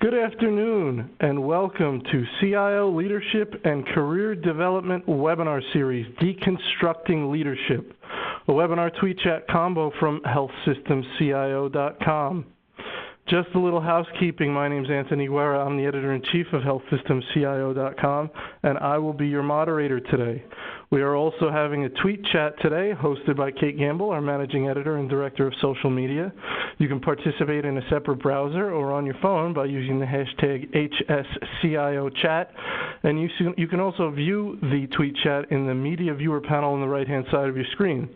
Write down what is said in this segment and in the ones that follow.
Good afternoon, and welcome to CIO Leadership and Career Development Webinar Series, Deconstructing Leadership, a webinar tweet chat combo from healthsystemcio.com. Just a little housekeeping. My name is Anthony Guerra. I'm the editor-in-chief of healthsystemcio.com, and I will be your moderator today. We are also having a tweet chat today hosted by Kate Gamble, our managing editor and director of social media. You can participate in a separate browser or on your phone by using the hashtag HSCIOchat. And you can also view the tweet chat in the media viewer panel on the right-hand side of your screen.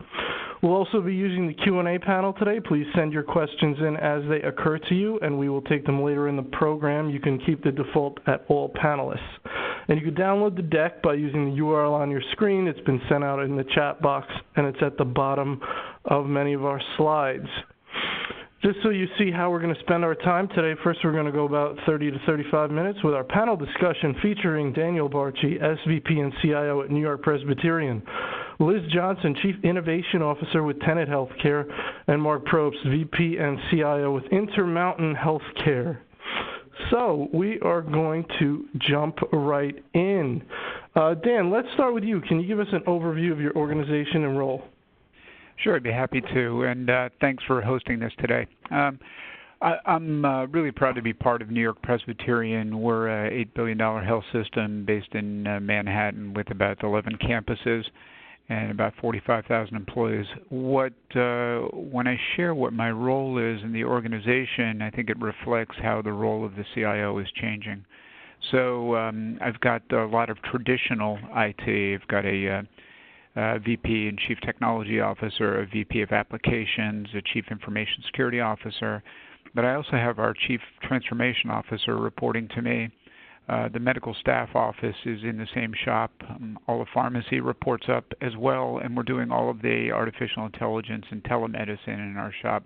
We'll also be using the Q&A panel today. Please send your questions in as they occur to you, and we will take them later in the program. You can keep the default at all panelists. And you can download the deck by using the URL on your screen. It's been sent out in the chat box, and it's at the bottom of many of our slides. Just so you see how we're going to spend our time today, first we're going to go about 30 to 35 minutes with our panel discussion featuring Daniel Barchi, SVP and CIO at NewYork-Presbyterian, Liz Johnson, Chief Innovation Officer with Tenet Healthcare, and Marc Probst, VP and CIO with Intermountain Healthcare. So we are going to jump right in. Dan, let's start with you. Can you give us an overview of your organization and role? Sure, I'd be happy to, and thanks for hosting this today. I'm really proud to be part of NewYork-Presbyterian. We're an $8 billion health system based in Manhattan with about 11 campuses and about 45,000 employees. When I share what my role is in the organization, I think it reflects how the role of the CIO is changing. So I've got a lot of traditional IT. I've got a VP and Chief Technology Officer, a VP of Applications, a Chief Information Security Officer, but I also have our Chief Transformation Officer reporting to me. The medical staff office is in the same shop. All of pharmacy reports up as well, and we're doing all of the artificial intelligence and telemedicine in our shop.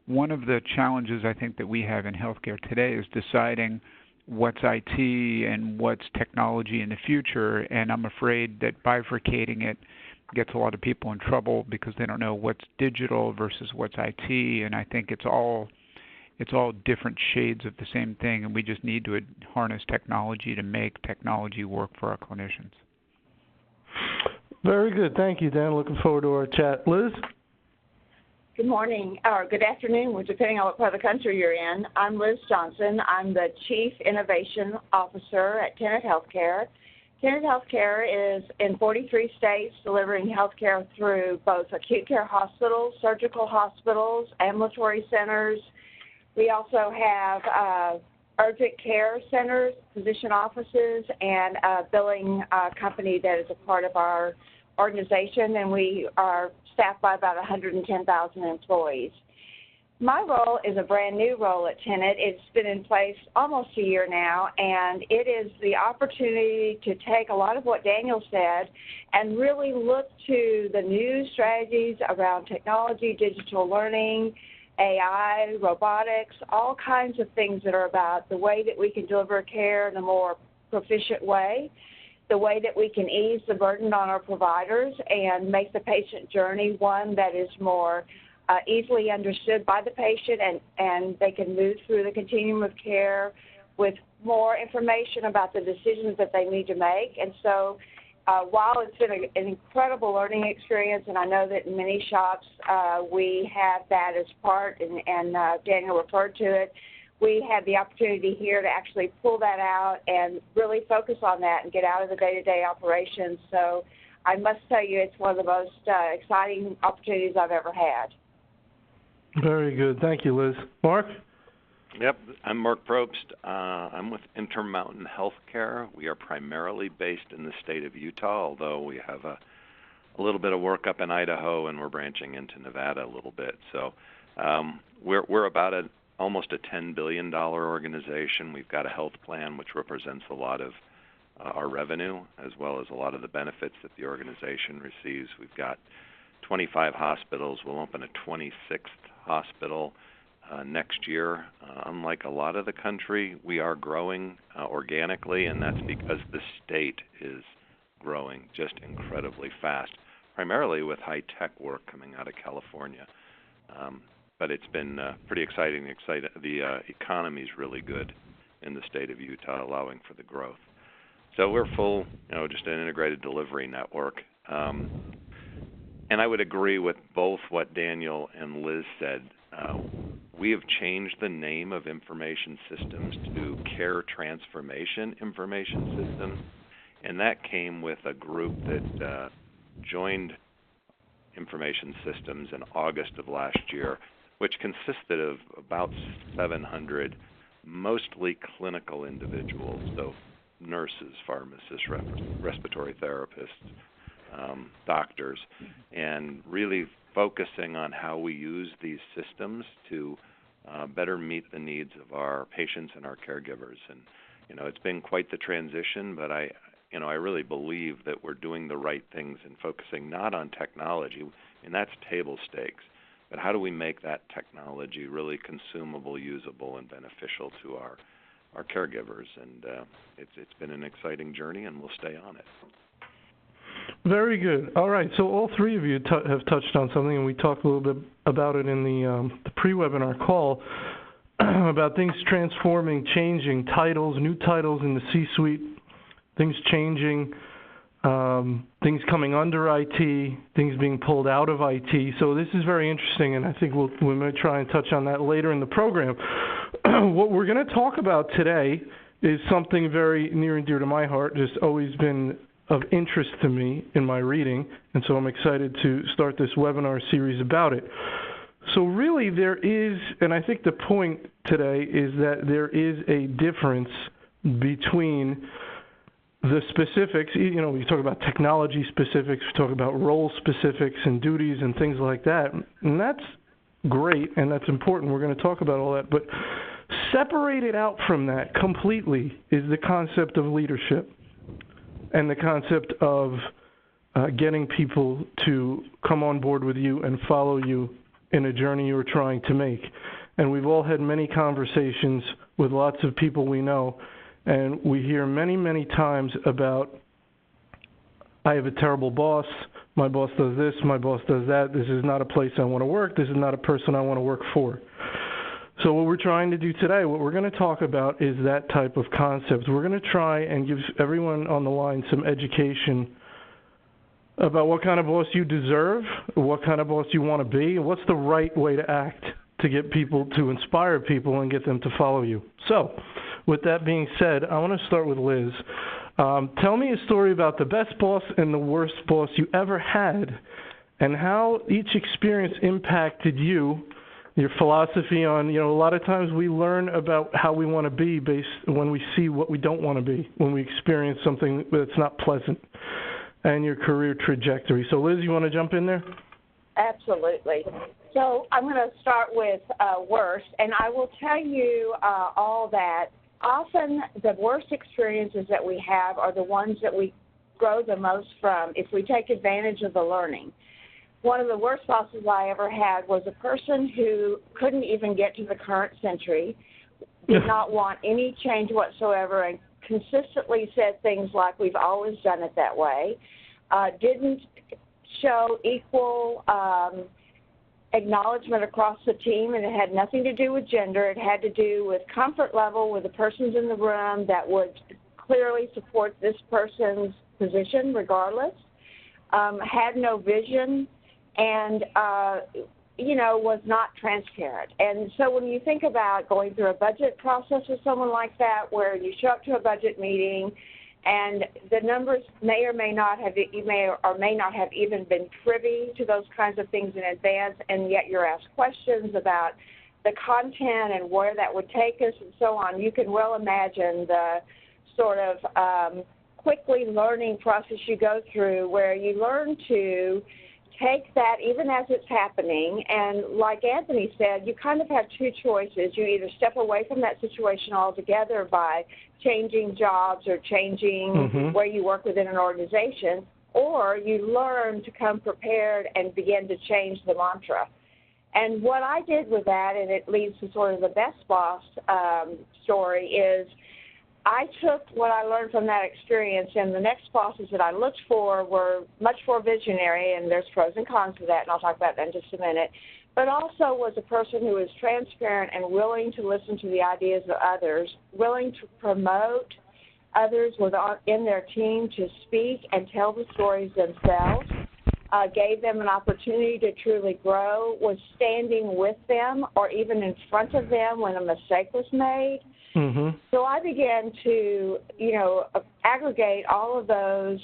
One of the challenges I think that we have in healthcare today is deciding what's IT and what's technology in the future, and I'm afraid that bifurcating it gets a lot of people in trouble because they don't know what's digital versus what's IT, and I think it's all different shades of the same thing, and we just need to harness technology to make technology work for our clinicians. Very good. Thank you, Dan. Looking forward to our chat. Liz? Good morning, or good afternoon, depending on what part of the country you're in. I'm Liz Johnson. I'm the Chief Innovation Officer at Tenet Healthcare. Tenet Healthcare is in 43 states delivering healthcare through both acute care hospitals, surgical hospitals, ambulatory centers. We also have urgent care centers, physician offices, and a billing company that is a part of our organization, and we are staffed by about 110,000 employees. My role is a brand new role at Tenet. It's been in place almost a year now, and it is the opportunity to take a lot of what Daniel said and really look to the new strategies around technology, digital learning, AI, robotics, all kinds of things that are about the way that we can deliver care in a more proficient way, the way that we can ease the burden on our providers and make the patient journey one that is more easily understood by the patient, and they can move through the continuum of care with more information about the decisions that they need to make. And so while it's been an incredible learning experience, and I know that in many shops we have that as part, and Daniel referred to it, we had the opportunity here to actually pull that out and really focus on that and get out of the day-to-day operations. So I must tell you, it's one of the most exciting opportunities I've ever had. Very good. Thank you, Liz. Marc? Yep, I'm Marc Probst. I'm with Intermountain Healthcare. We are primarily based in the state of Utah, although we have a little bit of work up in Idaho, and we're branching into Nevada a little bit. So we're about almost a $10 billion organization. We've got a health plan which represents a lot of our revenue as well as a lot of the benefits that the organization receives. We've got 25 hospitals. We'll open a 26th hospital next year. Unlike a lot of the country, we are growing organically, and that's because the state is growing just incredibly fast, primarily with high-tech work coming out of California. But it's been pretty exciting. The economy is really good in the state of Utah, allowing for the growth. So we're full, just an integrated delivery network. And I would agree with both what Daniel and Liz said. We have changed the name of information systems to Care Transformation Information Systems, and that came with a group that joined Information Systems in August of last year, which consisted of about 700 mostly clinical individuals, so nurses, pharmacists, respiratory therapists, doctors, and really focusing on how we use these systems to better meet the needs of our patients and our caregivers. And it's been quite the transition, but I really believe that we're doing the right things and focusing not on technology, and that's table stakes, but how do we make that technology really consumable, usable, and beneficial to our caregivers. And it's been an exciting journey, and we'll stay on it. Very good. All right, so all three of you have touched on something, and we talked a little bit about it in the pre-webinar call about things transforming, changing, titles, new titles in the C-suite, things changing, things coming under IT, things being pulled out of IT. So this is very interesting, and I think we might try and touch on that later in the program. What we're going to talk about today is something very near and dear to my heart, just always been of interest to me in my reading, and so I'm excited to start this webinar series about it. So really there is, and I think the point today is that there is a difference between the specifics. We talk about technology specifics, we talk about role specifics and duties and things like that, and that's great and that's important. We're going to talk about all that, but separated out from that completely is the concept of leadership and the concept of getting people to come on board with you and follow you in a journey you're trying to make. And we've all had many conversations with lots of people we know, and we hear many, many times about, I have a terrible boss, my boss does this, my boss does that, this is not a place I want to work, this is not a person I want to work for. So what we're trying to do today, what we're going to talk about is that type of concept. We're going to try and give everyone on the line some education about what kind of boss you deserve, what kind of boss you want to be, and what's the right way to act to get people, to inspire people and get them to follow you. So with that being said, I want to start with Liz. Tell me a story about the best boss and the worst boss you ever had, and how each experience impacted you, your philosophy on, a lot of times we learn about how we want to be based when we see what we don't want to be, when we experience something that's not pleasant, and your career trajectory. So Liz, you want to jump in there? Absolutely. So I'm going to start with worst, and I will tell you all that often the worst experiences that we have are the ones that we grow the most from if we take advantage of the learning. One of the worst bosses I ever had was a person who couldn't even get to the current century, did not want any change whatsoever, and consistently said things like, we've always done it that way, didn't show equal acknowledgement across the team, and it had nothing to do with gender. It had to do with comfort level with the persons in the room that would clearly support this person's position regardless, had no vision, and, was not transparent. And so when you think about going through a budget process with someone like that, where you show up to a budget meeting and the numbers may or may not have even been privy to those kinds of things in advance, and yet you're asked questions about the content and where that would take us and so on, you can well imagine the sort of quickly learning process you go through, where you learn to take that even as it's happening, and like Anthony said, you kind of have two choices. You either step away from that situation altogether by changing jobs or changing where you work within an organization, or you learn to come prepared and begin to change the mantra. And what I did with that, and it leads to sort of the best boss story, is I took what I learned from that experience, and the next bosses that I looked for were much more visionary, and there's pros and cons to that, and I'll talk about that in just a minute. but also was a person who was transparent and willing to listen to the ideas of others, willing to promote others in their team to speak and tell the stories themselves, gave them an opportunity to truly grow, was standing with them or even in front of them when a mistake was made. Mm-hmm. So I began to, aggregate all of those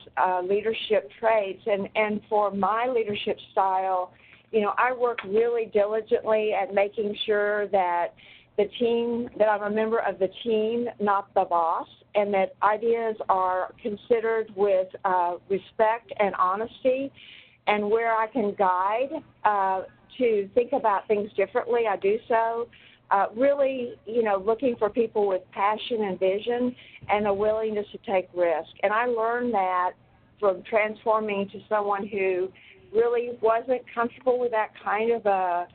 leadership traits. And for my leadership style, I work really diligently at making sure that that I'm a member of the team, not the boss, and that ideas are considered with respect and honesty, and where I can guide to think about things differently, I do so. Really, looking for people with passion and vision and a willingness to take risk. And I learned that from transforming to someone who really wasn't comfortable with that kind of a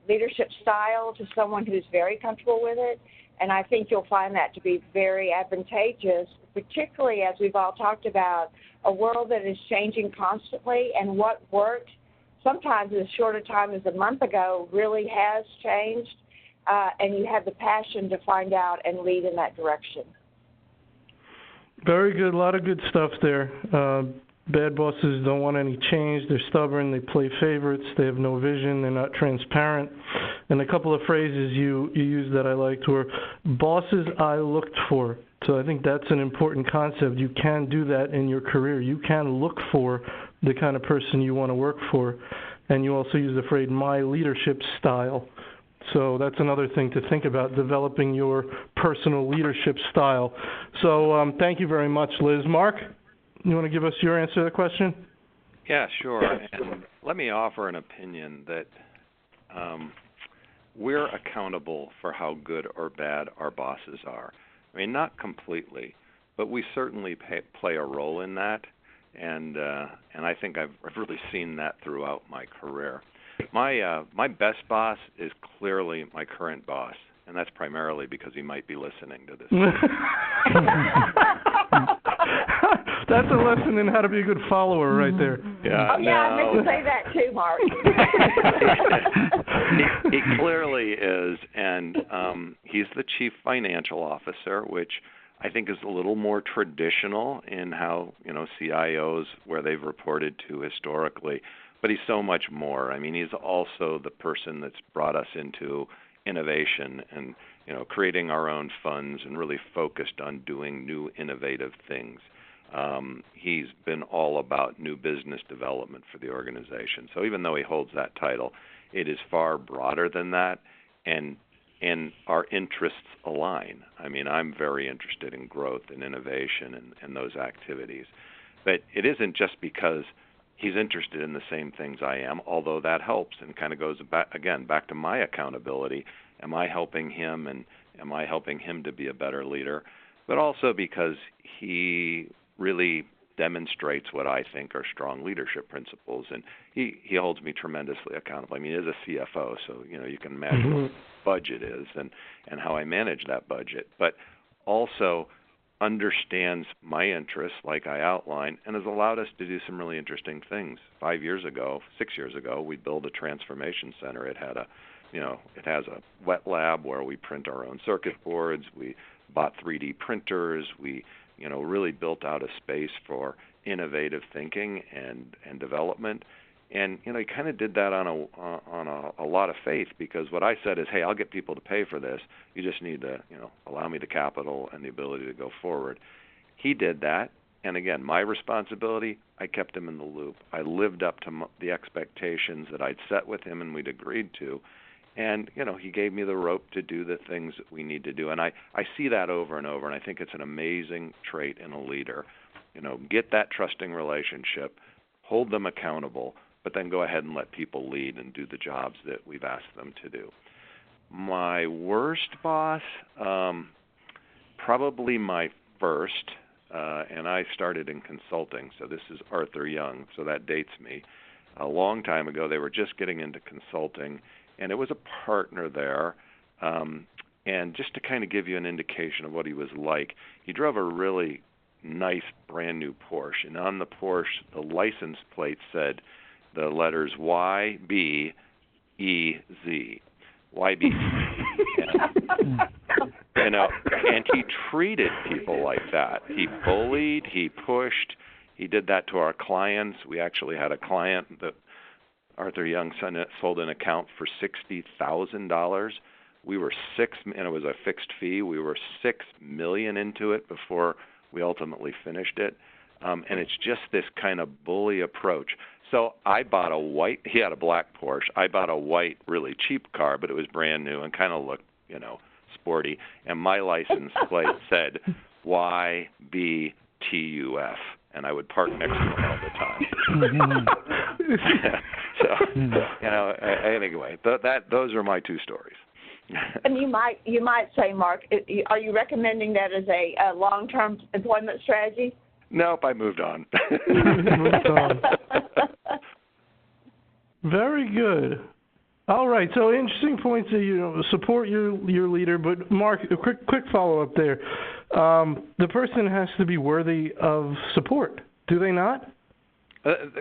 leadership style to someone who's very comfortable with it. And I think you'll find that to be very advantageous, particularly as we've all talked about, a world that is changing constantly, and what worked sometimes as short a time as a month ago really has changed, and you have the passion to find out and lead in that direction. Very good. A lot of good stuff there. Bad bosses don't want any change. They're stubborn. They play favorites. They have no vision. They're not transparent. And a couple of phrases you used that I liked were bosses I looked for. So I think that's an important concept. You can do that in your career. You can look for the kind of person you want to work for. And you also use the phrase my leadership style. So that's another thing to think about, developing your personal leadership style. So thank you very much, Liz. Marc, you want to give us your answer to the question? Yeah, sure. And let me offer an opinion that we're accountable for how good or bad our bosses are. I mean, not completely, but we certainly play a role in that, and I think I've really seen that throughout my career. My best boss is clearly my current boss, and that's primarily because he might be listening to this. That's a lesson in how to be a good follower right there. Yeah, I meant to say that too, Marc. He clearly is, and he's the chief financial officer, which I think is a little more traditional in how, CIOs, where they've reported to historically. But he's so much more. I mean, he's also the person that's brought us into innovation and, creating our own funds and really focused on doing new innovative things. He's been all about new business development for the organization. So even though he holds that title, it is far broader than that, and our interests align. I mean, I'm very interested in growth and innovation and those activities. But it isn't just because he's interested in the same things I am, although that helps and kind of goes back to my accountability. Am I helping him, and am I helping him to be a better leader? But also because he really demonstrates what I think are strong leadership principles, and he holds me tremendously accountable. I mean, he is a CFO, so you can imagine what budget is and how I manage that budget, but also understands my interests, like I outlined, and has allowed us to do some really interesting things. 6 years ago, we built a transformation center. It had it has a wet lab where we print our own circuit boards. We bought 3D printers. We, really built out a space for innovative thinking and development. And he kind of did that on a lot of faith, because what I said is, hey, I'll get people to pay for this. You just need to allow me the capital and the ability to go forward. He did that, and again, my responsibility, I kept him in the loop. I lived up to the expectations that I'd set with him and we'd agreed to, and he gave me the rope to do the things that we need to do. And I see that over and over, and I think it's an amazing trait in a leader. Get that trusting relationship, hold them accountable, but then go ahead and let people lead and do the jobs that we've asked them to do. My worst boss, probably my first, and I started in consulting, so this is Arthur Young, so that dates me. A long time ago, they were just getting into consulting, and it was a partner there. And just to kind of give you an indication of what he was like, he drove a really nice brand new Porsche, and on the Porsche, the license plate said the letters YB, YBZ. And he treated people like that. He bullied, he pushed, he did that to our clients. We actually had a client that Arthur Young sold an account for $60,000. We were and it was a fixed fee. We were $6 million into it before we ultimately finished it. And it's just this kind of bully approach. So I bought he had a black Porsche. I bought a white, really cheap car, but it was brand new and kind of looked, sporty. And my license plate said YBTUF. And I would park next to him all the time. So, anyway, those are my two stories. And you might say, Mark, are you recommending that as a long-term employment strategy? Nope, I moved on. Very good. All right, so interesting points that support your leader, but Mark, a quick follow-up there. The person has to be worthy of support, do they not?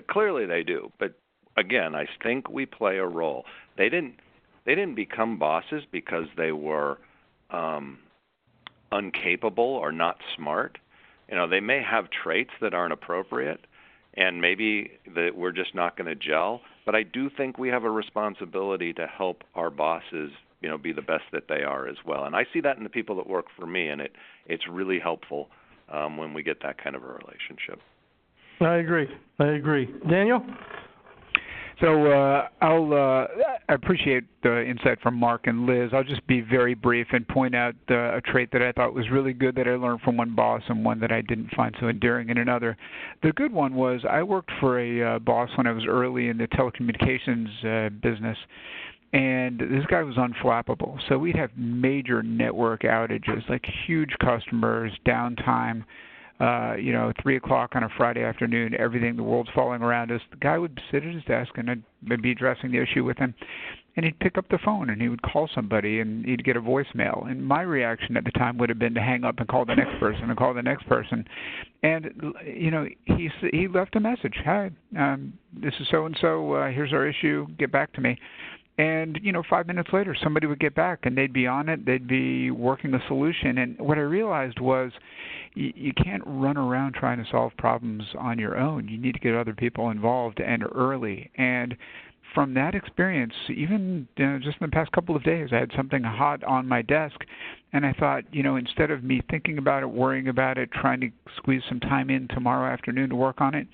Clearly they do, but again, I think we play a role. They didn't become bosses because they were incapable or not smart. They may have traits that aren't appropriate, and maybe that we're just not going to gel. But I do think we have a responsibility to help our bosses, be the best that they are as well. And I see that in the people that work for me, and it's really helpful when we get that kind of a relationship. I agree. Daniel? So I appreciate the insight from Mark and Liz. I'll just be very brief and point out a trait that I thought was really good that I learned from one boss and one that I didn't find so endearing in another. The good one was I worked for a boss when I was early in the telecommunications business, and this guy was unflappable. So we'd have major network outages, like huge customers, downtime. 3 o'clock on a Friday afternoon, the world's falling around us. The guy would sit at his desk and I'd be addressing the issue with him, and he'd pick up the phone and he would call somebody and he'd get a voicemail. And my reaction at the time would have been to hang up and call the next person and call the next person. And, he left a message. Hi, this is so-and-so. Here's our issue. Get back to me. And, 5 minutes later, somebody would get back and they'd be on it. They'd be working a solution. And what I realized was you can't run around trying to solve problems on your own. You need to get other people involved and early. And from that experience, even just in the past couple of days, I had something hot on my desk. And I thought, instead of me thinking about it, worrying about it, trying to squeeze some time in tomorrow afternoon to work on it,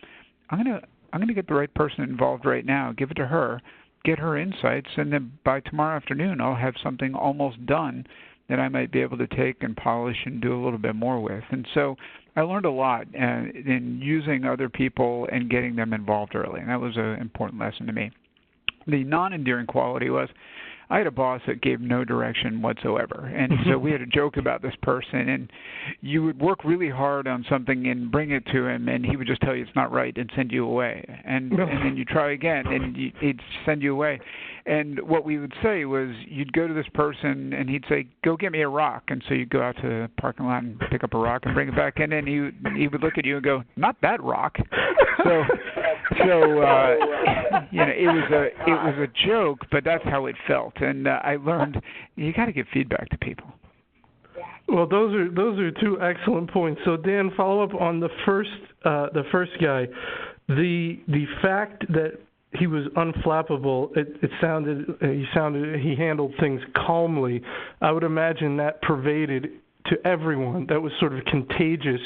I'm gonna get the right person involved right now, give it to her, get her insights, and then by tomorrow afternoon I'll have something almost done that I might be able to take and polish and do a little bit more with. And so I learned a lot in using other people and getting them involved early, and that was an important lesson to me. The non-endearing quality was I had a boss that gave no direction whatsoever, and so we had a joke about this person, and you would work really hard on something and bring it to him, and he would just tell you it's not right and send you away, and then you try again, and he'd send you away. And what we would say was you'd go to this person, and he'd say, go get me a rock, and so you'd go out to the parking lot and pick up a rock and bring it back, and then he would look at you and go, not that rock. So it was a joke, but that's how it felt. And I learned you got to give feedback to people. Well, those are two excellent points. So Dan, follow up on the first guy. The fact that he was unflappable. He handled things calmly. I would imagine that pervaded to everyone. That was sort of contagious,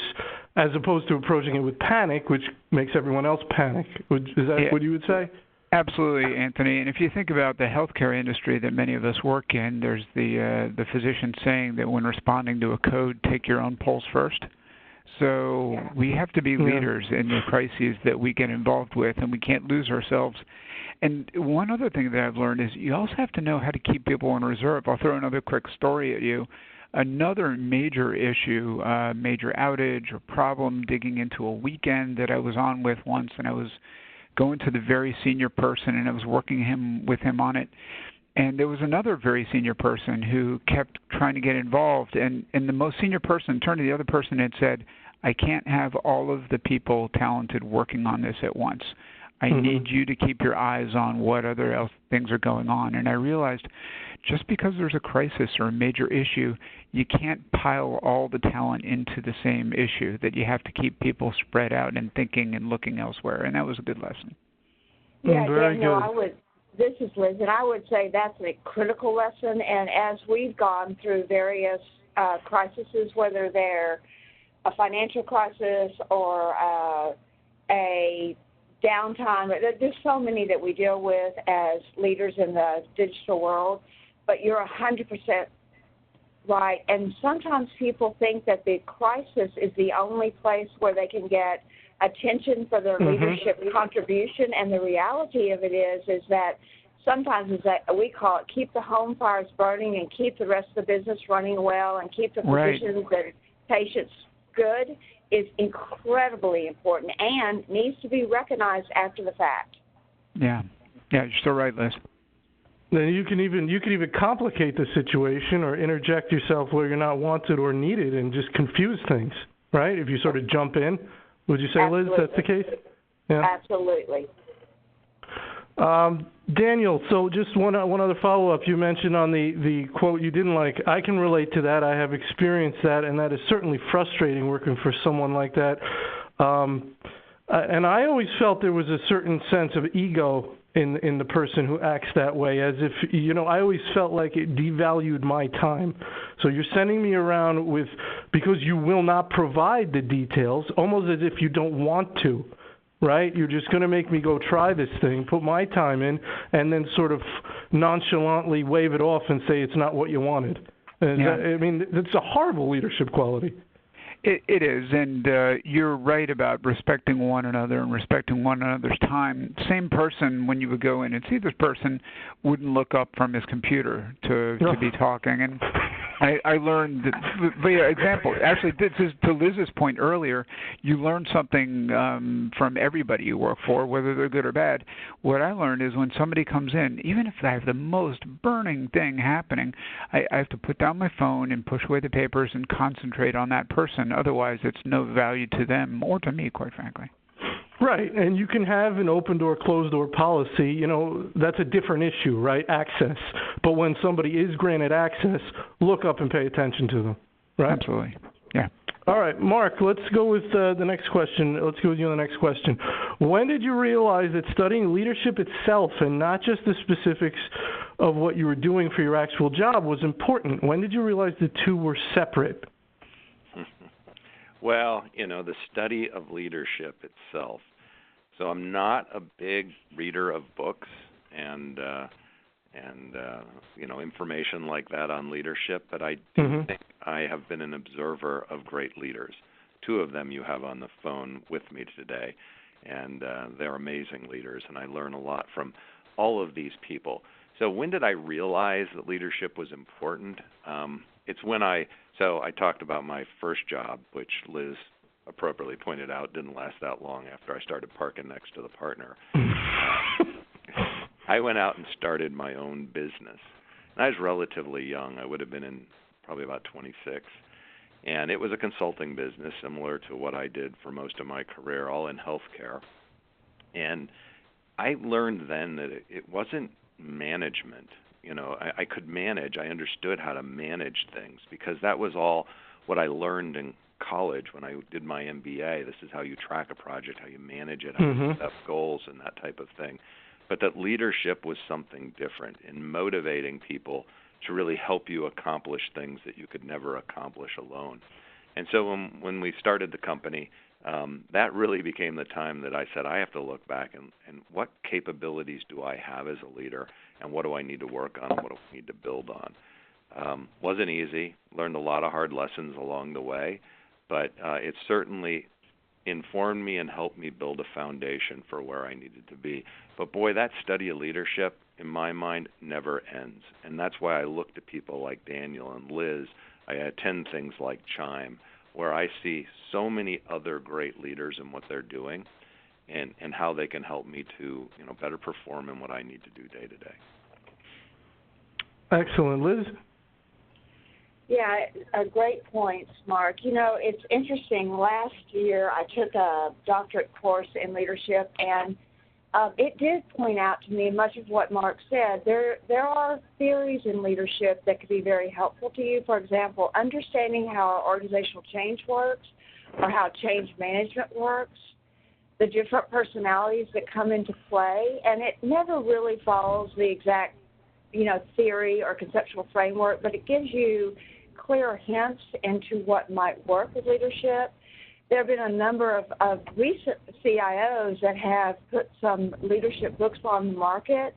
as opposed to approaching it with panic, which makes everyone else panic. Is that what you would say? Absolutely, Anthony. And if you think about the healthcare industry that many of us work in, there's the physician saying that when responding to a code, take your own pulse first. So we have to be leaders in the crises that we get involved with, and we can't lose ourselves. And one other thing that I've learned is you also have to know how to keep people in reserve. I'll throw another quick story at you. Another major issue, major outage or problem digging into a weekend that I was on with once, and I was going to the very senior person, and I was working with him on it. And there was another very senior person who kept trying to get involved, and the most senior person turned to the other person and said, I can't have all of the people talented working on this at once. I need you to keep your eyes on what other else things are going on. And I realized just because there's a crisis or a major issue, you can't pile all the talent into the same issue, that you have to keep people spread out and thinking and looking elsewhere. And that was a good lesson. Yeah, Very Daniel, good. this is Liz, and I would say that's a critical lesson. And as we've gone through various crises, whether they're a financial crisis or a downtime, there's so many that we deal with as leaders in the digital world, but you're 100% right. And sometimes people think that the crisis is the only place where they can get attention for their leadership contribution, and the reality of it is that sometimes is that we call it keep the home fires burning and keep the rest of the business running well and keep the physicians and patients good is incredibly important and needs to be recognized after the fact. Yeah, you're still right, Liz. Then you can even complicate the situation or interject yourself where you're not wanted or needed and just confuse things, right? If you sort of jump in. Would you say, Absolutely. Liz, that's the case? Yeah. Absolutely. Daniel, so just one other follow-up. You mentioned on the quote you didn't like. I can relate to that. I have experienced that, and that is certainly frustrating working for someone like that. And I always felt there was a certain sense of ego in the person who acts that way, as if, I always felt like it devalued my time. So you're sending me around because you will not provide the details, almost as if you don't want to, right? You're just going to make me go try this thing, put my time in, and then sort of nonchalantly wave it off and say it's not what you wanted. And that's a horrible leadership quality. It is, and you're right about respecting one another and respecting one another's time. Same person, when you would go in and see this person, wouldn't look up from his computer to be talking. And I learned that, via example, actually, this is to Liz's point earlier, you learn something from everybody you work for, whether they're good or bad. What I learned is when somebody comes in, even if I have the most burning thing happening, I have to put down my phone and push away the papers and concentrate on that person. Otherwise, it's no value to them or to me, quite frankly. Right, and you can have an open door, closed door policy. That's a different issue, right? Access. But when somebody is granted access, look up and pay attention to them, right? Absolutely. Yeah. All right, Mark, let's go with the next question. Let's go with you on the next question. When did you realize that studying leadership itself and not just the specifics of what you were doing for your actual job was important? When did you realize the two were separate? Well, the study of leadership itself. So I'm not a big reader of books and information like that on leadership, but I do think I have been an observer of great leaders. Two of them you have on the phone with me today, and they're amazing leaders, and I learn a lot from all of these people. So when did I realize that leadership was important? It's when I talked about my first job, which Liz appropriately pointed out didn't last that long after I started parking next to the partner. I went out and started my own business. And I was relatively young. I would have been in probably about 26. And it was a consulting business similar to what I did for most of my career, all in healthcare. And I learned then that it wasn't management. I could manage. I understood how to manage things because that was all what I learned in college when I did my MBA. This is how you track a project, how you manage it, how you set goals and that type of thing. But that leadership was something different in motivating people to really help you accomplish things that you could never accomplish alone. And so when we started the company, that really became the time that I said, I have to look back and what capabilities do I have as a leader, and what do I need to work on, and what do I need to build on? Wasn't easy. Learned a lot of hard lessons along the way, but it certainly informed me and helped me build a foundation for where I needed to be. But boy, that study of leadership, in my mind, never ends. And that's why I look to people like Daniel and Liz. I attend things like Chime, where I see so many other great leaders and what they're doing and how they can help me to better perform in what I need to do day to day. Excellent. Liz? Yeah, great points, Mark. It's interesting. Last year I took a doctorate course in leadership, and it did point out to me much of what Mark said. There are theories in leadership that could be very helpful to you. For example, understanding how organizational change works or how change management works, the different personalities that come into play, and it never really follows the exact, theory or conceptual framework, but it gives you clear hints into what might work with leadership. There have been a number of recent CIOs that have put some leadership books on the market,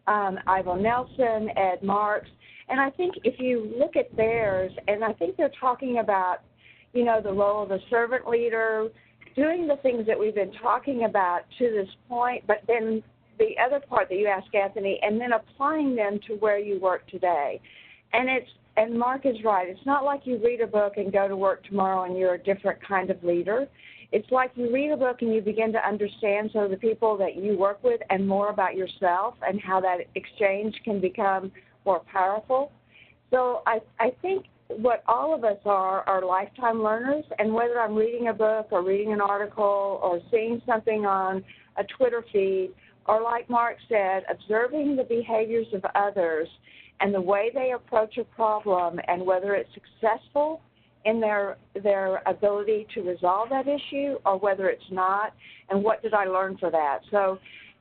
Ivo Nelson, Ed Marks, and I think if you look at theirs, and I think they're talking about, the role of a servant leader, doing the things that we've been talking about to this point, but then the other part that you asked, Anthony, and then applying them to where you work today. And Mark is right. It's not like you read a book and go to work tomorrow and you're a different kind of leader. It's like you read a book and you begin to understand some of the people that you work with and more about yourself and how that exchange can become more powerful. So I think what all of us are lifetime learners, and whether I'm reading a book or reading an article or seeing something on a Twitter feed, or like Mark said, observing the behaviors of others and the way they approach a problem and whether it's successful in their ability to resolve that issue or whether it's not, and what did I learn for that. So,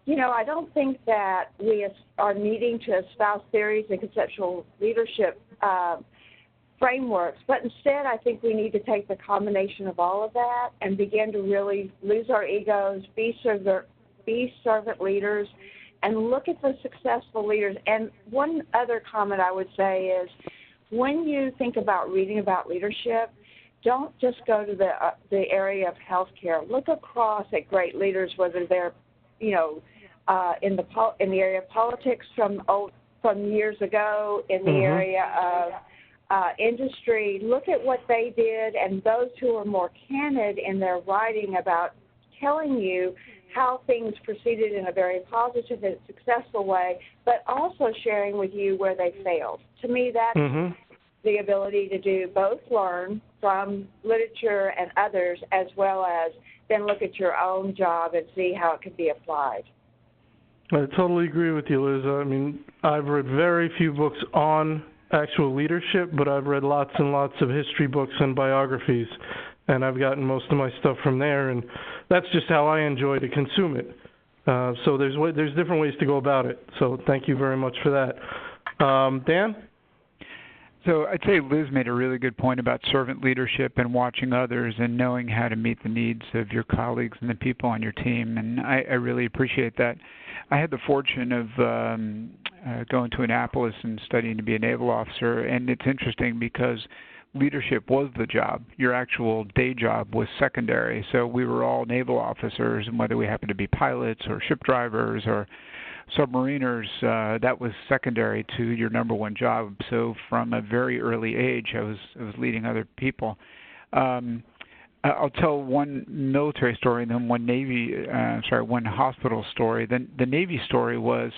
I don't think that we are needing to espouse theories and conceptual leadership frameworks, but instead I think we need to take the combination of all of that and begin to really lose our egos, be servant leaders, and look at the successful leaders. And one other comment I would say is, when you think about reading about leadership, don't just go to the area of healthcare. Look across at great leaders, whether they're, in the area of politics from years ago, in the area of industry. Look at what they did, and those who are more candid in their writing about telling you how things proceeded in a very positive and successful way, but also sharing with you where they failed. To me, that's the ability to do both, learn from literature and others, as well as then look at your own job and see how it can be applied. I totally agree with you, Liz. I mean, I've read very few books on actual leadership, but I've read lots and lots of history books and biographies, and I've gotten most of my stuff from there, and that's just how I enjoy to consume it. So there's different ways to go about it. So thank you very much for that. Dan? So I'd say Liz made a really good point about servant leadership and watching others and knowing how to meet the needs of your colleagues and the people on your team, and I really appreciate that. I had the fortune of going to Annapolis and studying to be a naval officer, and it's interesting because leadership was the job. Your actual day job was secondary. So we were all naval officers, and whether we happened to be pilots or ship drivers or submariners, that was secondary to your number one job. So from a very early age, I was leading other people. I'll tell one military story and then one hospital story. The Navy story was,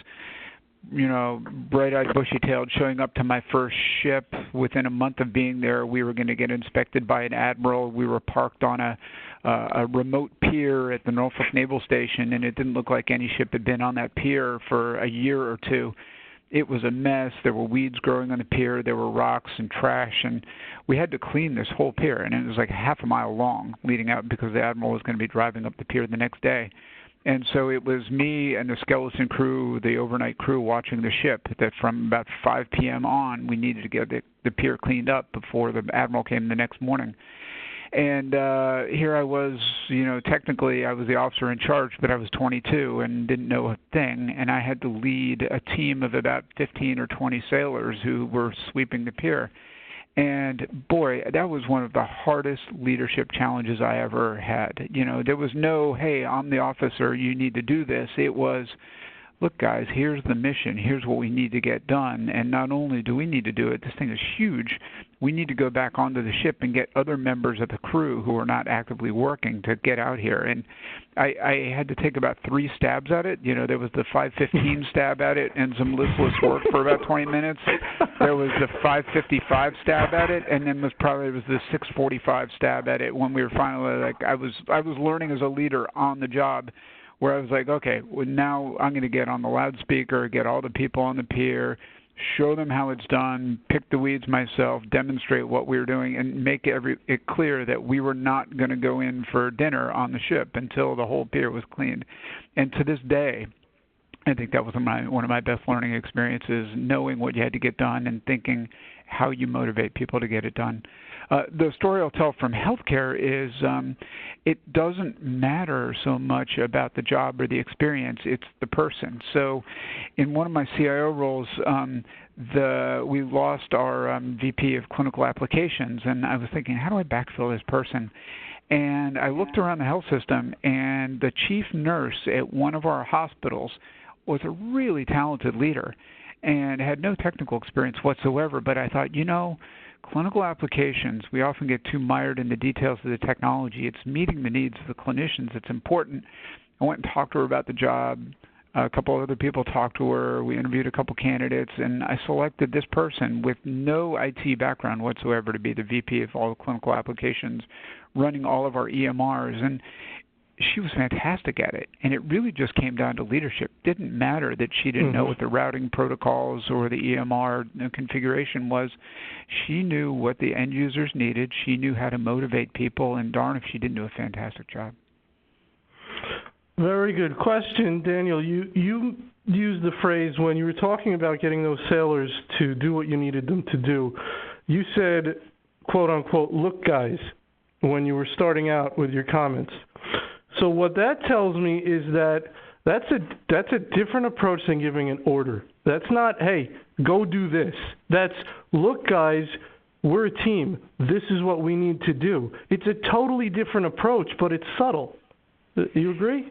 bright-eyed, bushy-tailed, showing up to my first ship. Within a month of being there, we were going to get inspected by an admiral. We were parked on a remote pier at the Norfolk Naval Station, and it didn't look like any ship had been on that pier for a year or two. It was a mess. There were weeds growing on the pier. There were rocks and trash, and we had to clean this whole pier, and it was like half a mile long leading out because the admiral was going to be driving up the pier the next day. And so it was me and the skeleton crew, the overnight crew, watching the ship, that from about 5 p.m. on, we needed to get the pier cleaned up before the admiral came the next morning. And here I was, technically I was the officer in charge, but I was 22 and didn't know a thing, and I had to lead a team of about 15 or 20 sailors who were sweeping the pier. And boy, that was one of the hardest leadership challenges I ever had. There was no, hey, I'm the officer, you need to do this. It was, look, guys, here's the mission. Here's what we need to get done. And not only do we need to do it, this thing is huge. We need to go back onto the ship and get other members of the crew who are not actively working to get out here. And I had to take about 3 stabs at it. There was the 5:15 stab at it and some listless work for about 20 minutes. There was the 5:55 stab at it, and then there was the 6:45 stab at it when we were finally I was learning as a leader on the job where I was like, okay, well, now I'm going to get on the loudspeaker, get all the people on the pier, show them how it's done, pick the weeds myself, demonstrate what we were doing, and make it clear that we were not going to go in for dinner on the ship until the whole pier was cleaned. And to this day, I think that was one of my best learning experiences, knowing what you had to get done and thinking how you motivate people to get it done. The story I'll tell from healthcare is it doesn't matter so much about the job or the experience, it's the person. So in one of my CIO roles, we lost our VP of clinical applications, and I was thinking, how do I backfill this person? And I looked around the health system, and the chief nurse at one of our hospitals was a really talented leader and had no technical experience whatsoever, but I thought, clinical applications, we often get too mired in the details of the technology. It's meeting the needs of the clinicians that's important. I went and talked to her about the job. A couple of other people talked to her. We interviewed a couple candidates, and I selected this person with no IT background whatsoever to be the VP of all the clinical applications, running all of our EMRs. And she was fantastic at it, and it really just came down to leadership. It didn't matter that she didn't know what the routing protocols or the EMR configuration was. She knew what the end users needed. She knew how to motivate people, and darn if she didn't do a fantastic job. Very good question, Daniel. You used the phrase when you were talking about getting those sailors to do what you needed them to do. You said, quote unquote, look guys, when you were starting out with your comments. So what that tells me is that that's a different approach than giving an order. That's not, hey, go do this. That's, look, guys, we're a team. This is what we need to do. It's a totally different approach, but it's subtle. You agree?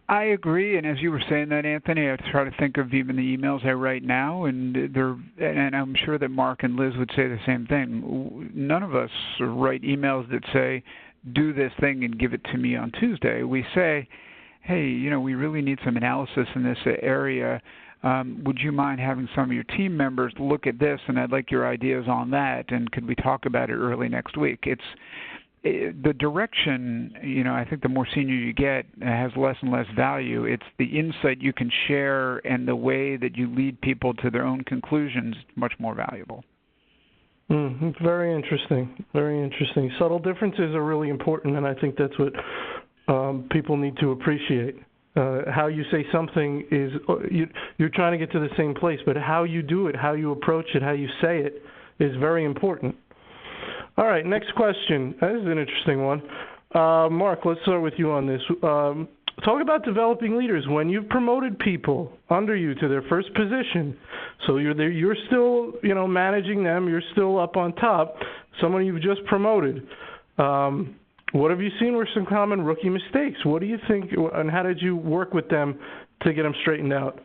I agree, and as you were saying that, Anthony, I try to think of even the emails I write now, and I'm sure that Mark and Liz would say the same thing. None of us write emails that say, do this thing and give it to me on Tuesday. We say, hey, we really need some analysis in this area. Would you mind having some of your team members look at this, and I'd like your ideas on that, and could we talk about it early next week? The direction, I think the more senior you get has less and less value. It's the insight you can share and the way that you lead people to their own conclusions much more valuable. Very interesting. Very interesting. Subtle differences are really important, and I think that's what people need to appreciate. How you say something is, you're trying to get to the same place, but how you do it, how you approach it, how you say it is very important. All right, next question. This is an interesting one. Mark, let's start with you on this. Talk about developing leaders. When you've promoted people under you to their first position, so you're still, managing them, you're still up on top, someone you've just promoted. What have you seen were some common rookie mistakes? What do you think, and how did you work with them to get them straightened out?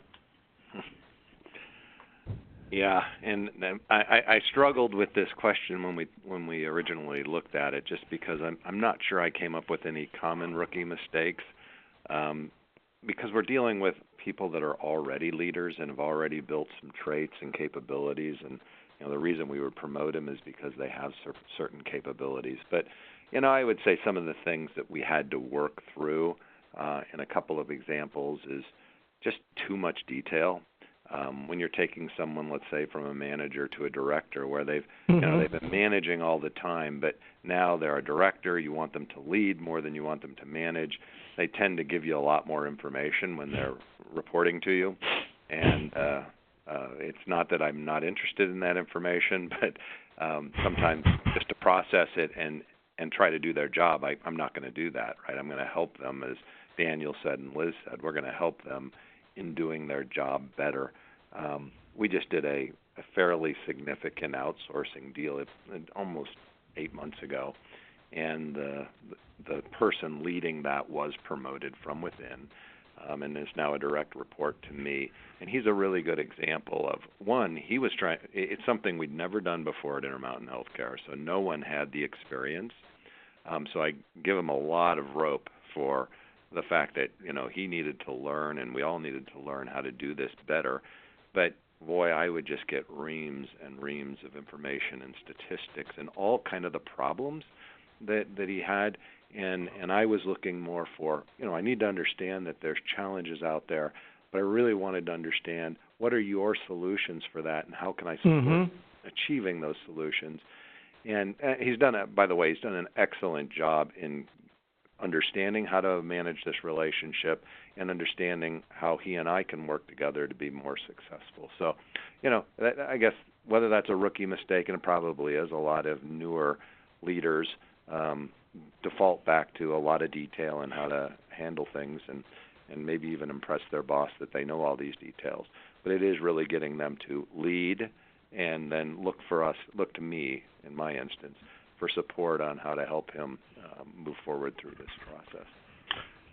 Yeah, and I struggled with this question when we originally looked at it, just because I'm not sure I came up with any common rookie mistakes, because we're dealing with people that are already leaders and have already built some traits and capabilities, and the reason we would promote them is because they have certain capabilities. But I would say some of the things that we had to work through, in a couple of examples, is just too much detail. When you're taking someone, let's say, from a manager to a director, where they've been managing all the time, but now they're a director, you want them to lead more than you want them to manage. They tend to give you a lot more information when they're reporting to you, and it's not that I'm not interested in that information, but sometimes just to process it and try to do their job, I'm not going to do that, right? I'm going to help them, as Daniel said and Liz said, we're going to help them in doing their job better. We just did a fairly significant outsourcing deal almost 8 months ago, and the person leading that was promoted from within, and is now a direct report to me. And he's a really good example of, one, he was trying. It's something we'd never done before at Intermountain Healthcare, so no one had the experience. So I give him a lot of rope for the fact that he needed to learn, and we all needed to learn how to do this better. But boy, I would just get reams and reams of information and statistics and all kind of the problems that he had, and I was looking more for, I need to understand that there's challenges out there, but I really wanted to understand what are your solutions for that, and how can I support achieving those solutions. And he's done an excellent job in understanding how to manage this relationship and understanding how he and I can work together to be more successful. So, I guess whether that's a rookie mistake, and it probably is, a lot of newer leaders default back to a lot of detail and how to handle things and maybe even impress their boss that they know all these details. But it is really getting them to lead and then look to me, in my instance, for support on how to help him move forward through this process.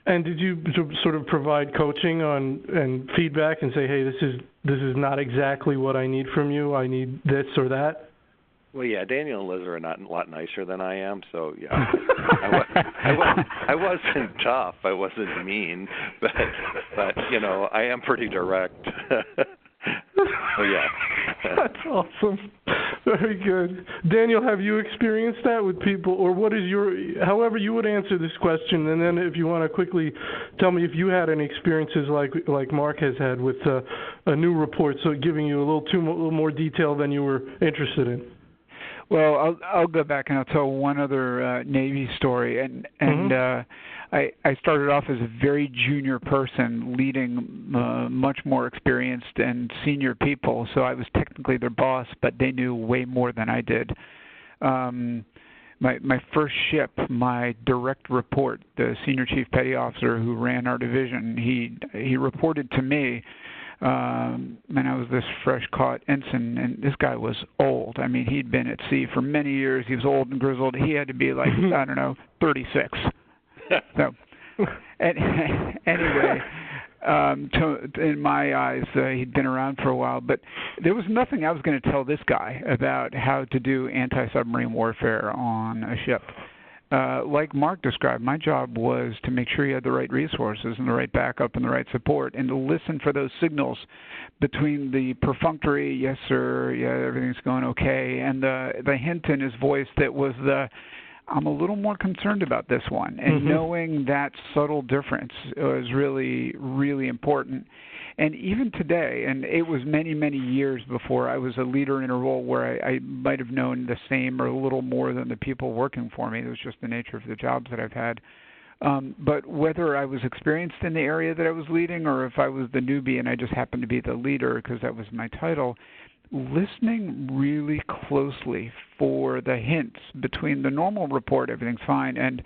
And did you sort of provide coaching and feedback and say, hey, this is not exactly what I need from you. I need this or that? Well, yeah, Daniel and Liz are a lot nicer than I am, so yeah, I wasn't tough, I wasn't mean, but I am pretty direct. So yeah. That's awesome. Very good. Daniel, have you experienced that with people, or what is however you would answer this question, and then if you want to quickly tell me if you had any experiences like Marc has had with a new report, so giving you a little more detail than you were interested in. Well, I'll go back and I'll tell one other Navy story, and I started off as a very junior person leading much more experienced and senior people, so I was technically their boss, but they knew way more than I did. My first ship, my direct report, the senior chief petty officer who ran our division, he reported to me. And I was this fresh-caught ensign, and this guy was old. I mean, he'd been at sea for many years. He was old and grizzled. He had to be like, 36. So, anyway, in my eyes, he'd been around for a while. But there was nothing I was going to tell this guy about how to do anti-submarine warfare on a ship. Like Marc described, my job was to make sure you had the right resources and the right backup and the right support, and to listen for those signals between the perfunctory, yes sir, yeah, everything's going okay, and the hint in his voice that was I'm a little more concerned about this one. And knowing that subtle difference was really, really important. And even today, and it was many, many years before I was a leader in a role where I might have known the same or a little more than the people working for me. It was just the nature of the jobs that I've had. But whether I was experienced in the area that I was leading or if I was the newbie and I just happened to be the leader because that was my title, listening really closely for the hints between the normal report, everything's fine, and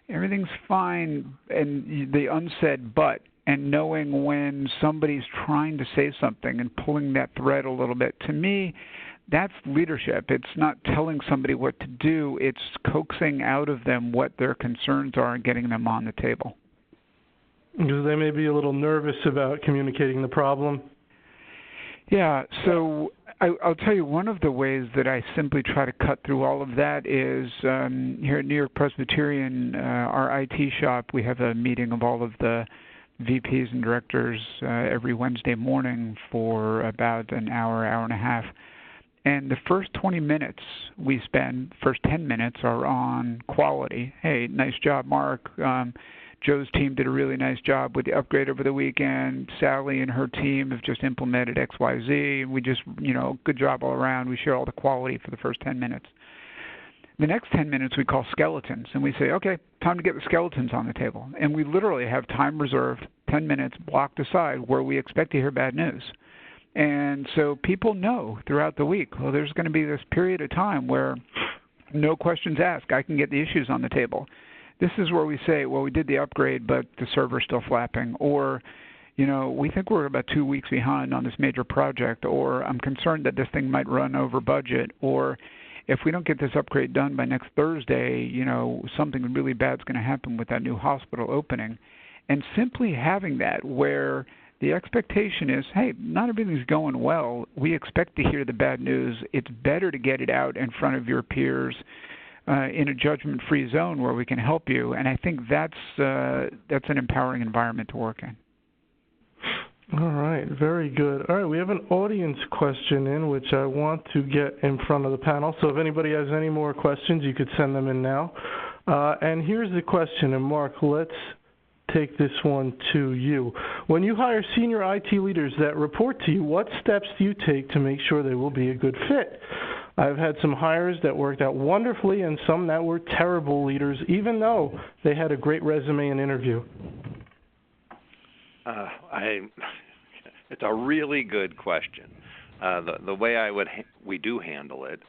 everything's fine, and the unsaid but, and knowing when somebody's trying to say something and pulling that thread a little bit. To me, that's leadership. It's not telling somebody what to do. It's coaxing out of them what their concerns are and getting them on the table. Because they may be a little nervous about communicating the problem. Yeah, so I'll tell you one of the ways that I simply try to cut through all of that is here at New-York-Presbyterian, our IT shop, we have a meeting of all of the VPs and directors every Wednesday morning for about an hour and a half. And the first 20 minutes we spend, first 10 minutes are on quality. Hey, nice job, Marc. Joe's team did a really nice job with the upgrade over the weekend. Sally and her team have just implemented XYZ. We just, good job all around. We share all the quality for the first 10 minutes. The next 10 minutes we call skeletons, and we say, okay, time to get the skeletons on the table. And we literally have time reserved, 10 minutes blocked aside, where we expect to hear bad news. And so people know throughout the week, well, there's going to be this period of time where no questions asked. I can get the issues on the table. This is where we say, well, we did the upgrade, but the server's still flapping. Or, we think we're about 2 weeks behind on this major project. Or I'm concerned that this thing might run over budget. Or if we don't get this upgrade done by next Thursday, something really bad's going to happen with that new hospital opening. And simply having that where the expectation is, hey, not everything's going well. We expect to hear the bad news. It's better to get it out in front of your peers in a judgment-free zone where we can help you. And I think that's an empowering environment to work in. All right, very good. All right, we have an audience question in which I want to get in front of the panel. So if anybody has any more questions, you could send them in now. And here's the question, and Mark, let's take this one to you. When you hire senior IT leaders that report to you, what steps do you take to make sure they will be a good fit? I've had some hires that worked out wonderfully and some that were terrible leaders, even though they had a great resume and interview. It's a really good question. The way we do handle it,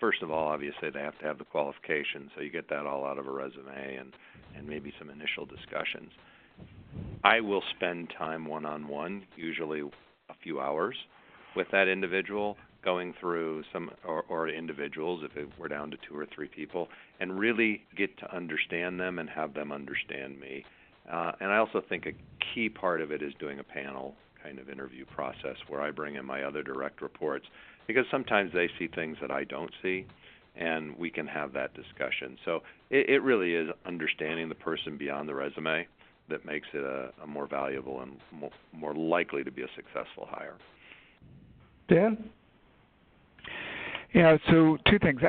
first of all, obviously they have to have the qualifications, so you get that all out of a resume and maybe some initial discussions. I will spend time one-on-one, usually a few hours, with that individual, going through or individuals, if we're down to 2 or 3 people, and really get to understand them and have them understand me. And I also think a key part of it is doing a panel kind of interview process where I bring in my other direct reports, because sometimes they see things that I don't see, and we can have that discussion. So it really is understanding the person beyond the resume that makes it a more valuable and more likely to be a successful hire. Dan? Yeah, so 2 things.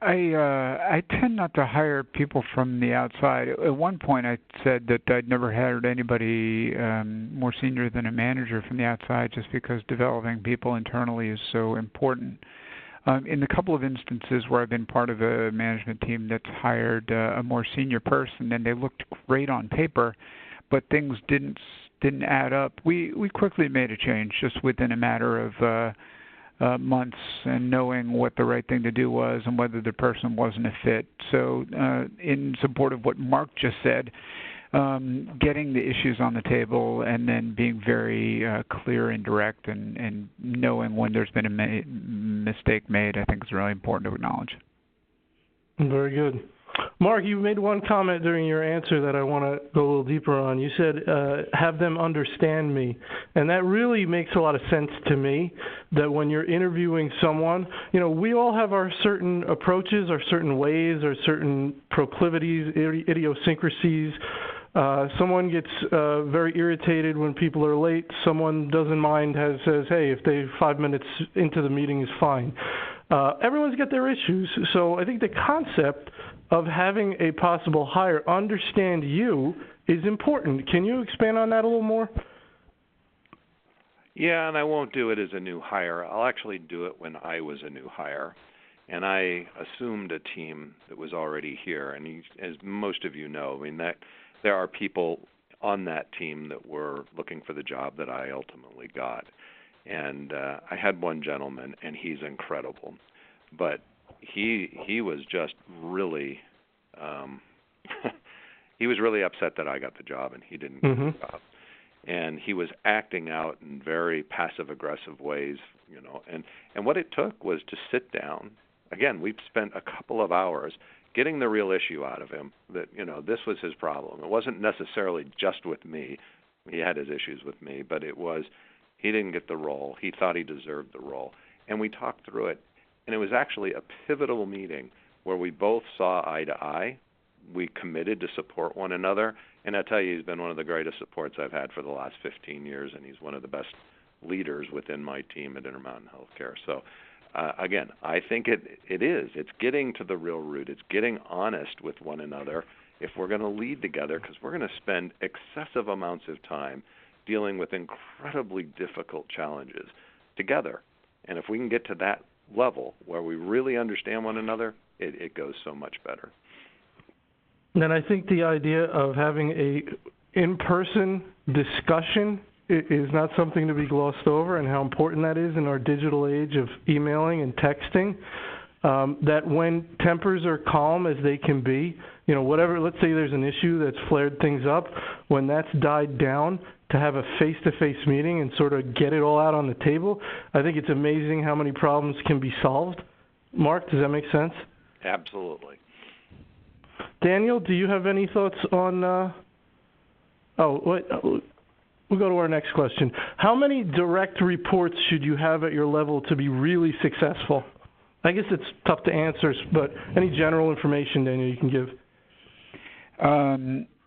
I tend not to hire people from the outside. At one point I said that I'd never hired anybody more senior than a manager from the outside, just because developing people internally is so important. In the couple of instances where I've been part of a management team that's hired a more senior person and they looked great on paper, but things didn't add up, we quickly made a change just within a matter of months, and knowing what the right thing to do was and whether the person wasn't a fit. So in support of what Mark just said, getting the issues on the table and then being very clear and direct and knowing when there's been a mistake made, I think is really important to acknowledge. Very good. Mark, you made one comment during your answer that I want to go a little deeper on. You said, have them understand me. And that really makes a lot of sense to me, that when you're interviewing someone, we all have our certain approaches, our certain ways, our certain proclivities, idiosyncrasies. Someone gets very irritated when people are late. Someone doesn't mind, says, hey, if they 5 minutes into the meeting is fine. Everyone's got their issues. So I think the concept of having a possible hire understand you is important. Can you expand on that a little more? Yeah, and I won't do it as a new hire. I'll actually do it when I was a new hire. And I assumed a team that was already here. And as most of you know, that there are people on that team that were looking for the job that I ultimately got. And I had one gentleman, and he's incredible. But he was just really he was really upset that I got the job and he didn't get the job. And he was acting out in very passive-aggressive ways, And what it took was to sit down. Again, we've spent a couple of hours getting the real issue out of him, that, this was his problem. It wasn't necessarily just with me. He had his issues with me, but it was he didn't get the role. He thought he deserved the role. And we talked through it. And it was actually a pivotal meeting where we both saw eye to eye. We committed to support one another. And I tell you, he's been one of the greatest supports I've had for the last 15 years, and he's one of the best leaders within my team at Intermountain Healthcare. So, again, I think it is. It's getting to the real root. It's getting honest with one another if we're going to lead together, because we're going to spend excessive amounts of time dealing with incredibly difficult challenges together. And if we can get to that level where we really understand one another, it goes so much better. And I think the idea of having a in-person discussion is not something to be glossed over, and how important that is in our digital age of emailing and texting. That when tempers are calm as they can be, whatever, let's say there's an issue that's flared things up, when that's died down, to have a face-to-face meeting and sort of get it all out on the table, I think it's amazing how many problems can be solved. Mark, does that make sense? Absolutely. Daniel, do you have any thoughts on... We'll go to our next question. How many direct reports should you have at your level to be really successful? I guess it's tough to answer, but any general information, Daniel, you can give?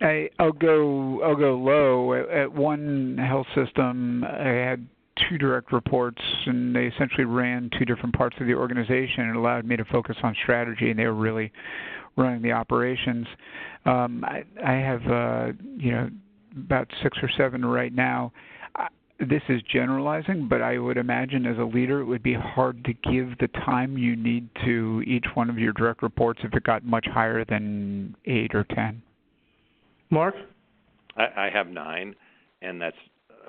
I'll go low. At one health system, I had 2 direct reports, and they essentially ran 2 different parts of the organization. It allowed me to focus on strategy, and they were really running the operations. I have about 6 or 7 right now. This is generalizing, but I would imagine as a leader it would be hard to give the time you need to each one of your direct reports if it got much higher than 8 or 10. Mark? I have 9, and that's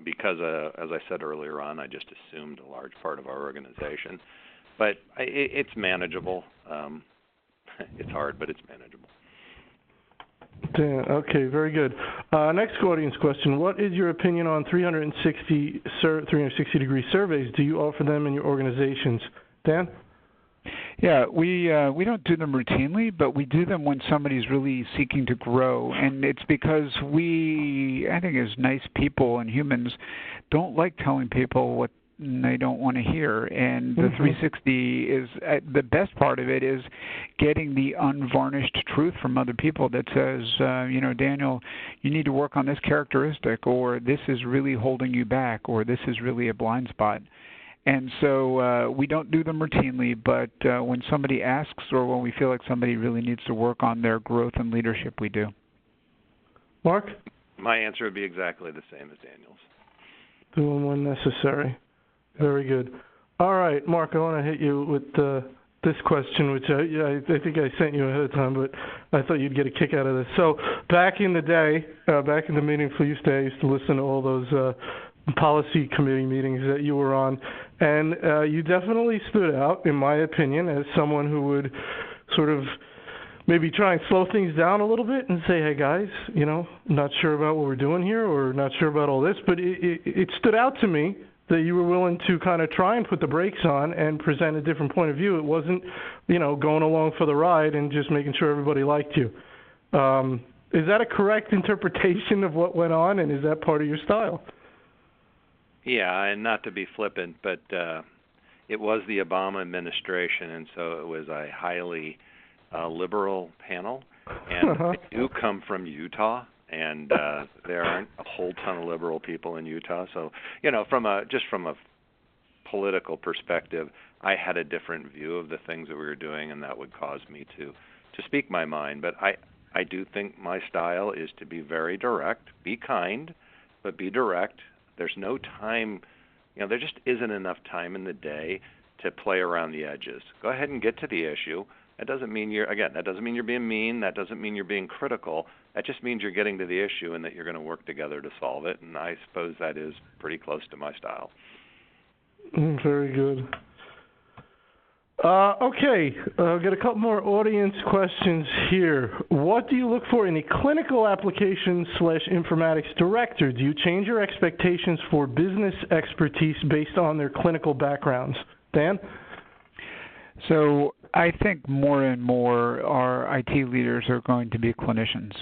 because, as I said earlier on, I just assumed a large part of our organization. But it's manageable. It's hard, but it's manageable. Okay, very good. Next audience question. What is your opinion on 360-degree surveys? Do you offer them in your organizations? Dan? Yeah, we don't do them routinely, but we do them when somebody's really seeking to grow. And it's because I think as nice people and humans, don't like telling people what they don't want to hear. And the 360 is the best part of it is getting the unvarnished truth from other people that says, Daniel, you need to work on this characteristic, or this is really holding you back, or this is really a blind spot. And so we don't do them routinely, but when somebody asks or when we feel like somebody really needs to work on their growth and leadership, we do. Mark? My answer would be exactly the same as Daniel's. Doing when necessary. Very good. All right, Mark, I want to hit you with this question, which I think I sent you ahead of time, but I thought you'd get a kick out of this. So back in the day, back in the meaningful use day, I used to listen to all those policy committee meetings that you were on, and you definitely stood out, in my opinion, as someone who would sort of maybe try and slow things down a little bit and say, hey, guys, not sure about what we're doing here or not sure about all this, but it stood out to me that you were willing to kind of try and put the brakes on and present a different point of view. It wasn't, going along for the ride and just making sure everybody liked you. Is that a correct interpretation of what went on, and is that part of your style? Yeah, and not to be flippant, but it was the Obama administration, and so it was a highly liberal panel. And I do come from Utah, and there aren't a whole ton of liberal people in Utah. So, from a political perspective, I had a different view of the things that we were doing, and that would cause me to speak my mind. But I do think my style is to be very direct, be kind, but be direct. There's no time, there just isn't enough time in the day to play around the edges. Go ahead and get to the issue. That doesn't mean that doesn't mean you're being mean. That doesn't mean you're being critical. That just means you're getting to the issue and that you're going to work together to solve it. And I suppose that is pretty close to my style. Very good. Okay, I've got a couple more audience questions here. What do you look for in a clinical application/informatics director? Do you change your expectations for business expertise based on their clinical backgrounds? Dan? So I think more and more our IT leaders are going to be clinicians.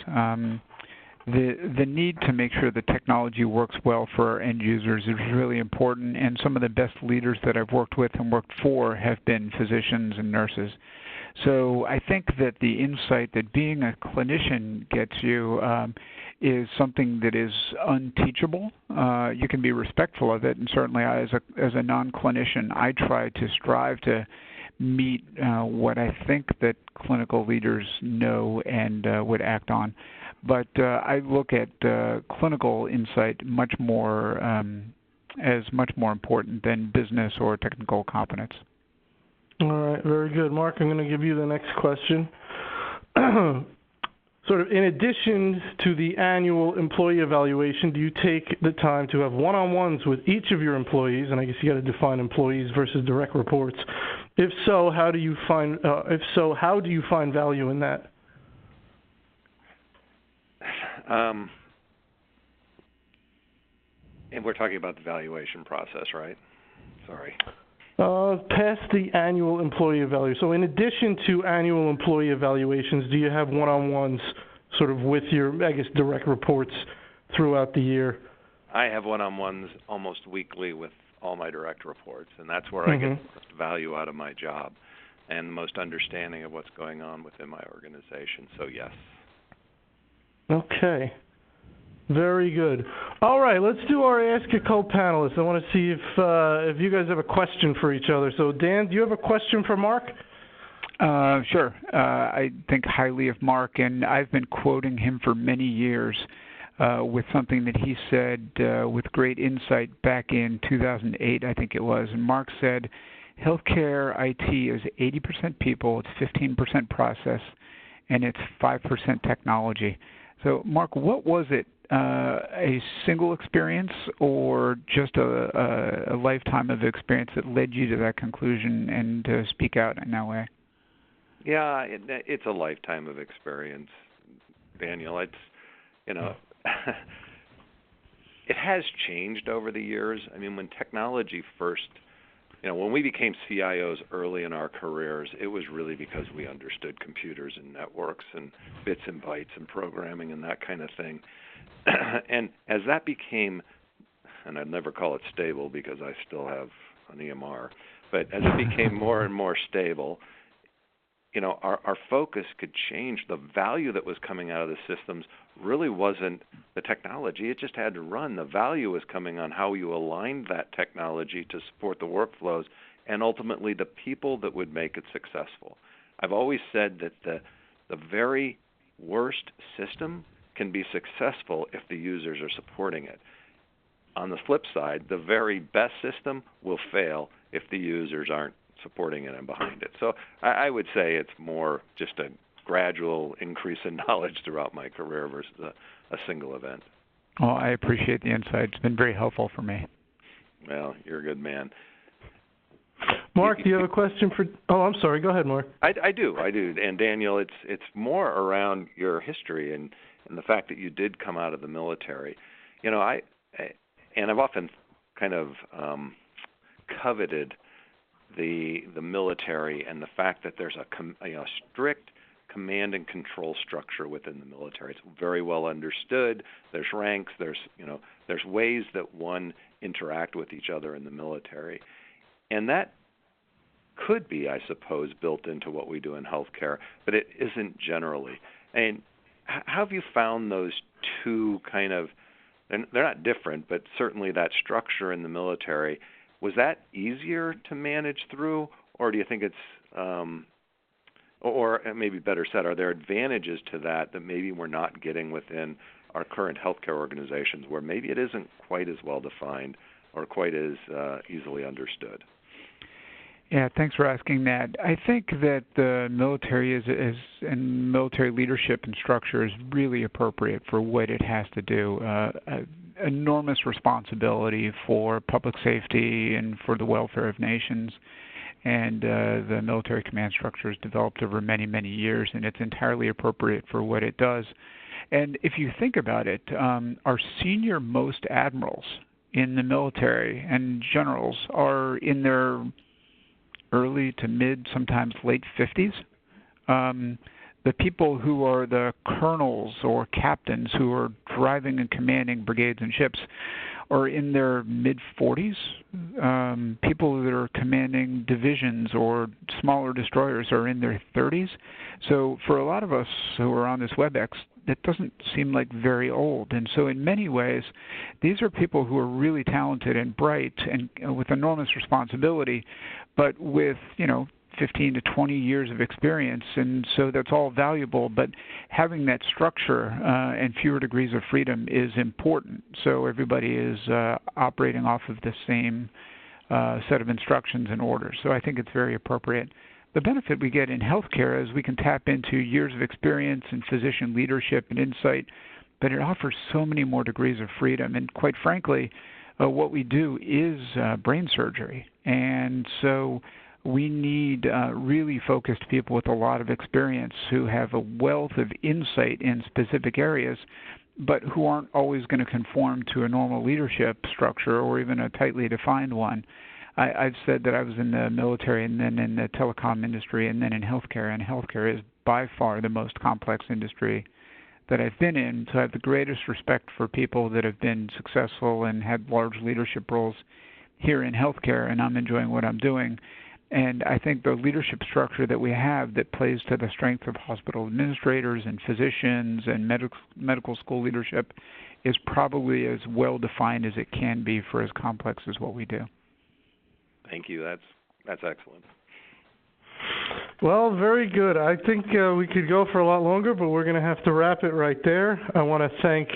The need to make sure the technology works well for our end users is really important, and some of the best leaders that I've worked with and worked for have been physicians and nurses. So I think that the insight that being a clinician gets you is something that is unteachable. You can be respectful of it, and certainly as a non-clinician, I try to strive to meet what I think that clinical leaders know and would act on. But I look at clinical insight much more as much more important than business or technical competence. All right, very good. Mark, I'm going to give you the next question. Sort of in addition to the annual employee evaluation, do you take the time to have one-on-ones with each of your employees? And I guess you got to define employees versus direct reports. If so, how do you find value in that? And we're talking about the valuation process, right? Sorry. Past the annual employee evaluation. So in addition to annual employee evaluations, do you have one-on-ones sort of with your, direct reports throughout the year? I have one-on-ones almost weekly with all my direct reports, and that's where I get the most value out of my job and the most understanding of what's going on within my organization. So, yes. Okay. Very good. All right, let's do our Ask a co-panelists. I want to see if you guys have a question for each other. So, Dan, do you have a question for Marc? Sure. I think highly of Marc, and I've been quoting him for many years with something that he said with great insight back in 2008, I think it was. And Marc said, healthcare IT is 80% people, it's 15% process, and it's 5% technology. So, Marc, what was it? A single experience or just a lifetime of experience that led you to that conclusion and to speak out in that way? Yeah, it's a lifetime of experience, Daniel. It's, it has changed over the years. I mean, when technology first, when we became CIOs early in our careers, it was really because we understood computers and networks and bits and bytes and programming and that kind of thing. And as that became, and I'd never call it stable because I still have an EMR, but as it became more and more stable, our focus could change. The value that was coming out of the systems really wasn't the technology. It just had to run. The value was coming on how you aligned that technology to support the workflows and ultimately the people that would make it successful. I've always said that the very worst system can be successful if the users are supporting it. On the flip side, the very best system will fail if the users aren't supporting it and behind it. So I would say it's more just a gradual increase in knowledge throughout my career versus a single event. Well, I appreciate the insight. It's been very helpful for me. Well, you're a good man. Marc, do you have a question for? Oh, I'm sorry. Go ahead, Marc. I do. And Daniel, it's more around your history and the fact that you did come out of the military. I've often kind of coveted the military and the fact that there's a strict command and control structure within the military. It's very well understood. There's ranks. There's ways that one interact with each other in the military, and that could be, I suppose, built into what we do in healthcare, but it isn't generally. And how have you found those two kind of? They're not different, but certainly that structure in the military. Was that easier to manage through, or do you think it's, or maybe better said, are there advantages to that maybe we're not getting within our current healthcare organizations where maybe it isn't quite as well defined or quite as easily understood? Yeah, thanks for asking that. I think that the military and military leadership and structure is really appropriate for what it has to do. Enormous responsibility for public safety and for the welfare of nations. And the military command structure is developed over many, many years, and it's entirely appropriate for what it does. And if you think about it, our senior most admirals in the military and generals are in their early to mid, sometimes late 50s. The people who are the colonels or captains who are driving and commanding brigades and ships are in their mid-40s. People that are commanding divisions or smaller destroyers are in their 30s. So for a lot of us who are on this WebEx, that doesn't seem like very old. And so in many ways, these are people who are really talented and bright and with enormous responsibility, but with, 15 to 20 years of experience, and so that's all valuable, but having that structure and fewer degrees of freedom is important, so everybody is operating off of the same set of instructions and orders. So I think it's very appropriate. The benefit we get in healthcare is we can tap into years of experience and physician leadership and insight, but it offers so many more degrees of freedom, and quite frankly, what we do is brain surgery, and so we need really focused people with a lot of experience who have a wealth of insight in specific areas, but who aren't always going to conform to a normal leadership structure or even a tightly defined one. I've said that I was in the military and then in the telecom industry and then in healthcare, and healthcare is by far the most complex industry that I've been in. So I have the greatest respect for people that have been successful and had large leadership roles here in healthcare, and I'm enjoying what I'm doing. And I think the leadership structure that we have that plays to the strength of hospital administrators and physicians and medical school leadership is probably as well defined as it can be for as complex as what we do. Thank you. That's excellent. Well, very good. I think we could go for a lot longer, but we're going to have to wrap it right there. I want to thank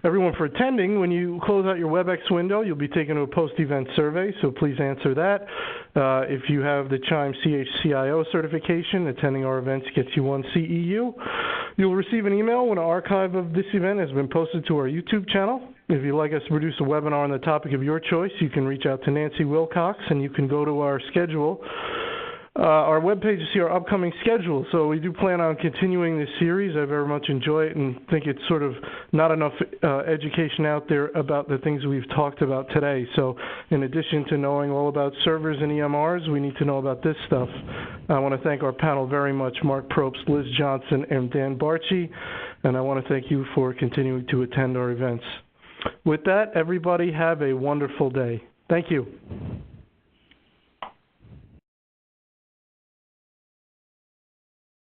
everyone for attending. When you close out your WebEx window, you'll be taken to a post-event survey, so please answer that. If you have the Chime CHCIO certification, attending our events gets you one CEU. You'll receive an email when an archive of this event has been posted to our YouTube channel. If you'd like us to produce a webinar on the topic of your choice, you can reach out to Nancy Wilcox, and you can go to our schedule. Our webpage to see our upcoming schedule. So we do plan on continuing this series. I very much enjoy it and think it's sort of not enough education out there about the things we've talked about today. So in addition to knowing all about servers and EMRs, we need to know about this stuff. I want to thank our panel very much, Marc Probst, Liz Johnson, and Dan Barchi. And I want to thank you for continuing to attend our events. With that, everybody have a wonderful day. Thank you.